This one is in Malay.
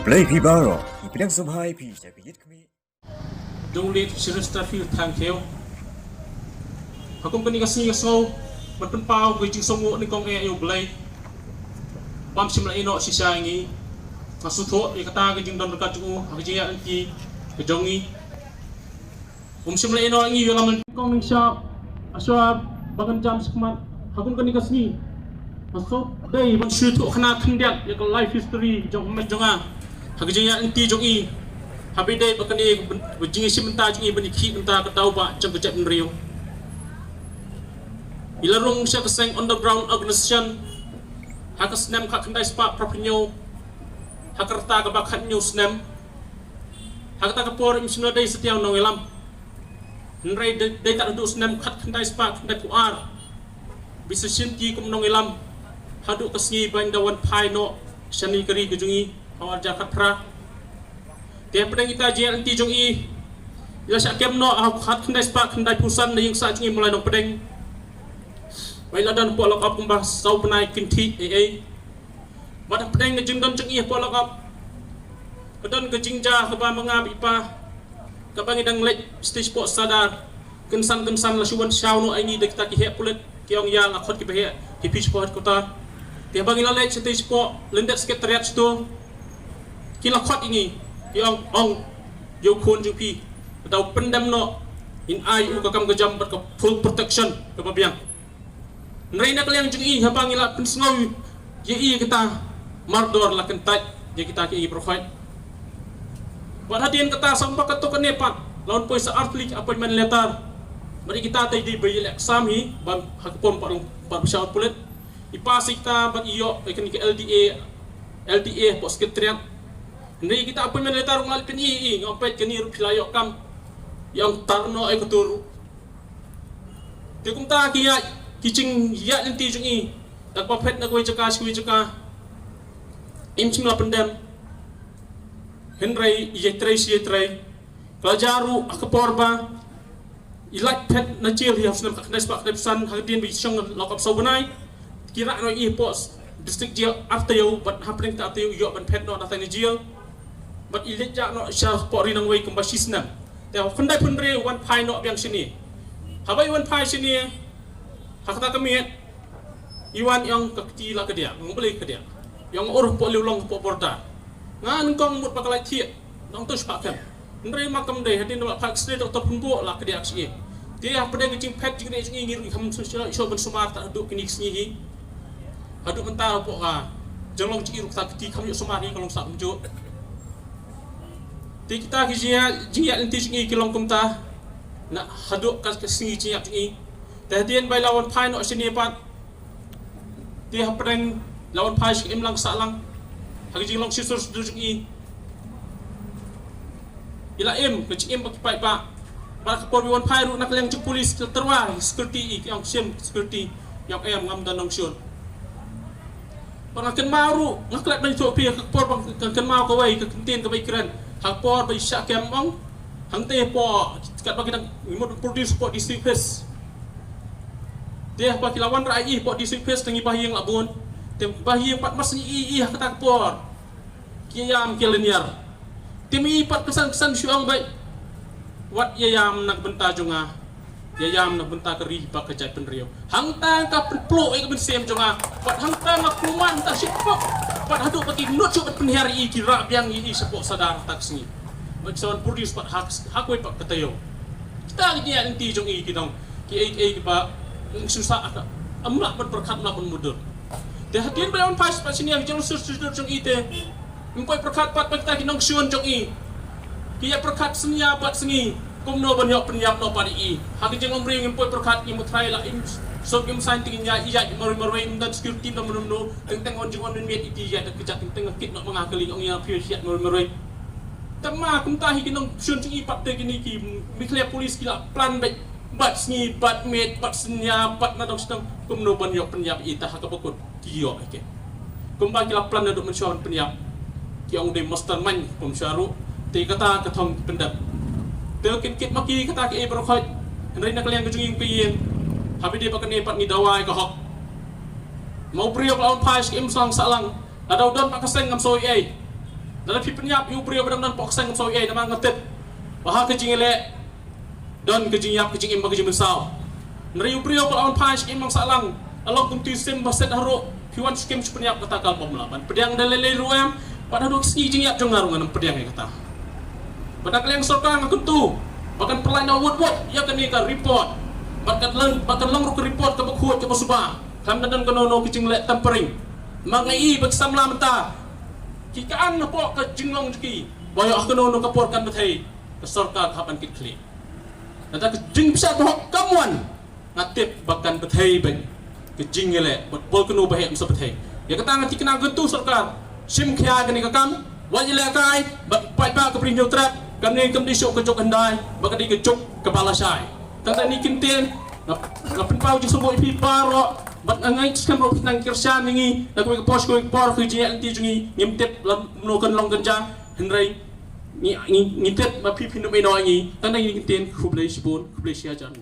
Play Pibaro, Ipidang Subhai Pi, Japit Kmi. Don't let Shirstafield thank you. Hakung kani kasih ngasau, berpenpau gujing songo ni kong e play. Pam simla ino si sangi. Masutho ikata gujing don rekat ju, hakijia anti kejongi. Simla ino ngi yolaman kong ning shop. Aswa bagan jam sekmat. Hakung kani kasih. Masuk day bang shoot khana khindiak ya life history jong jonga. Hakijia anti jongi. Habis day bakani bujing isi mentah jongi bani ki mentah ketau ba jong kecap nriu. Ilarung siya kaseng underground organization hakas nem kak kendai spa propinyo hakarta kabakat nyo snem hakata kapor imsino day setiaw nong ilam nray day tak duduk snem kat kendai spa kendai puar bisa sinti kum nong ilam haduk kasngi bain dawan pai no shani kari kejungi awal jakat pra tiap pedang kita jian anti jungi ila syakem no kat kendai spa kendai pusan na yung sa jungi mulai nong pedang Baiklah dan pola kap kumbah sau penai kinti Pada pedang ngejeng dan cengi pola kap Kedan kejingja keba mengab ipa Keba ngidang lek stage pot sadar Kensan la syuan syau no aini dek taki hek pulet Kiong ya lakot ki behek ki pitch pot kota Tiap bagi lek stage pot lendet sekretariat situ Ki lakot ini Kiong ong yo kun jupi Atau pendam no in ai u kakam kejam ber ke full protection keba biang Neraina kalian jungi habang ila pensngau ye kita mardor la kentat ye kita ki profit buat hadian kita sampai ketuk nepat lawan poisa artlik apa man letar mari kita tai di bayi exam hi bam hakpon par besar pulet ipas kita bat iyo ikan ke LDA pos sekretariat neri kita apa man letar ngal pen ngopet keni rupilayok kam yang tarno ai ketur dikum ta kiya Kicing ya nanti jungi tak papet nak kui jaka imcim la pendam Henry yetray pelajaru akaporba ilak pet najil yang senam kaknai sepak depan hadian bisong lokap saubenai kira no pos distrik jil artayo bat hapring ta artayo yo ban pet no datang jil bat ilit jak no syah pori nang wei kembasisna teo kendai pendre wan pai no biang sini habai wan pai sini Hakta kami Iwan yang kekecil ke dia, ngubeli ke dia. Yang orang po liulong po porda. Ngan kong mut pakalai tiet, nong tu sepakan. Nri makam deh, hadin dua pak sendiri doktor pembuat lah ke dia aksi. Dia pada ngecing pet juga ngecing ngir kamu sosial iso ben sumar tak duduk kini sini. Haduk mentah po ka. Jangan cik iruk tak kecil kamu sumar ni kalau sak menjuk. Ti kita kijia jingat nanti sini kilong kumta. Nak haduk kas sini jingat sini. Tadian bay lawan pai no sini pat dia pedang lawan pai sik imlang salang hagi jing long sisur dujungi ila kecik bagi pai pa ba kapor wan pai ru nak leng cuk polis terwa security yang sim security yang ngam dan nong syun panaken maru ngaklat ban tok pi kapor bang kan mau ko wai ke kentin ke baikiran kapor bai syak kemong hangte po kat bagi nang imut produce po district face dia bagi lawan rakyat pot district face tengi bahiyang labun tem bahiyang pat mas ni kata kapor kiam keleniar tem pat kesan syuang baik wat yam nak benta jonga yam nak benta keri pak kejai penriau hangtang ka plo ben sem jonga pat hangtang nak kuman tak sipok pat hadu bagi not cuk penhari kira biang sepok sadar taksi macam produce pat hak we pak ketayo kita dia nanti jong kitong ki ba susah ada amlah berkat nak mundur dia hadian belawan pas sini yang jong susur jong ite impoi berkat pat kita kinong syun jong kia berkat senia pat sengi kumno banyok penyap no padi hagi jeng omri impoi berkat imutrai la im so im sain tingnya iya marui dan security no menumno teng on jong on met iti ya dak kejat teng kit no mangakeli ong ya pure siat marui tema kumtahi kinong syun jong pat te kini ki mikle polis kila plan baik bat sengi bat met bat senya bat nadong sedang kumno banyok penyap ita hakapokut kiyo ike kumbagi la plan nadok mensyuan penyap kiong de mastermind pemsyaru te kata katong pendap te kit maki kata ke berkhot henry nak liang kejunging piyin habi dia pakai nepat ni dawai ka hok mau priok lawan pais ke imsang salang ada udan pakaseng ngam soi dalam penyap yu brio bedang dan pokseng so ye nama ngatet bahag kejing ele dan kejing yap kejing imba kejing besau nari yu brio kalau punch imang salang along kunti sim baset haro piwan skim penyap kata kal pemelaban pedang dalele ruam pada dok ski jing yap jengar ngan pedang kata pada kalian sorka ngakuntu bahkan perlain award ya kan ni ka report bahkan lang ruk report ke bakhuat ke basuba kam dan kono kejing le tampering mangai bagsamla mata kikaan na po ka jinglong jiki bayo ako no kaporkan batay ka sarka kapan kikli nata ka jing bisa bohok kamuan ngatip bakan batay bang ka jingele bot bol kuno bahe sa batay ya katangan ti kana guntu sarkar sim kya gani ka kam wajile kai pai ba ka prinyo trap kami kondisi ka jok andai baka di ka jok kepala sai tanda ni kintin na pinpau jing subo ipi paro bat angai skam ro nang kirsan ningi na ko pos ko por ko jiya anti jungi ngimtet lam no kan long ganja henrai ni tet ma pi pinu me no ngi tan ngi tin khublai sibon khublai sia jan